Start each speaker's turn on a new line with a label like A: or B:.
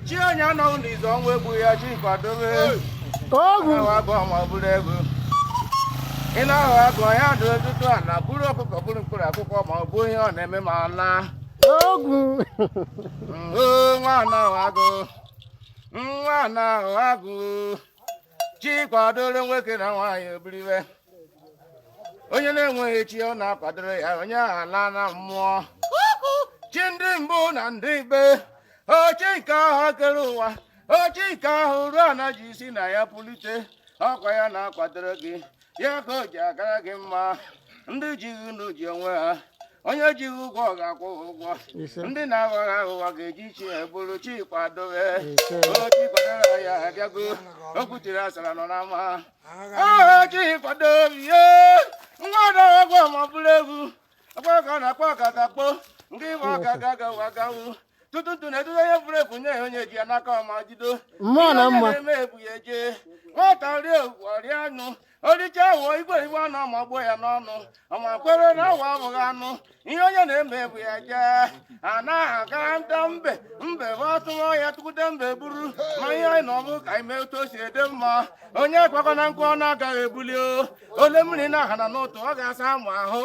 A: Chianya no ndi zonwe bu ya chi kwadobe.
B: Ogun.
A: Wa bo mo buregu. Ina wa go ya do tutu ana buru okuko buru nkuru akụkọ ma ọ bụ ihe ọ na-eme ma na.
B: Ogun.
A: Nwa na wa go. Nwa na wa go. Chi kwadoro nwoke na nwaanyị obiriwe. Onye na-enweghị chi ọ na-akwadoro ya onye ala na mmụọ. Chi ndị mbụ na ndị ibe. Ochika ahụ kere ụwa, ochika ahụ ruo na ji isi na ya pulite, ọkwa ya na-akwadoro gị, ya ka o ji agara gị mma. Ndị ji unu ji onwe ha, onye ji ụgwọ ga-akwụ ụgwọ. Ndị na-aghọghị aghụghọ ga-eji chi eburu chi kwadobe. Chi kwadoro ya abịago, o kwutere asara nọ n'ama. Chi kwadobe ihe, nwa na-agwọ ma bụrụ egwu, akwa ka ọ na-akpọ ọkatakpo, nke ịgba ọka ga-agawu agawu. Tutu na eduze ya fure kunye onye ji anaka ọma jido.
B: Mmụọ na mma.
A: Eme ebu ya eje. Nwata rie ori anụ. Oricha awọ igwe igwe anụ ọma gbo ya n'ọnụ. Ọma kwere na awa abụghị anụ. Ihe onye na-eme ebu ya je. Anaghị agara nta mbe. Mbe bụ atụmọ ya tukwute mbe buru. Ma ihe anyị nọbụ ka ime otu o si ede mma. Onye kwakọ na nkụ ọ na-agaghị ebuli o. Ole mmiri na-aha na n'ụtụ ọ ga-asa amụ ahụ.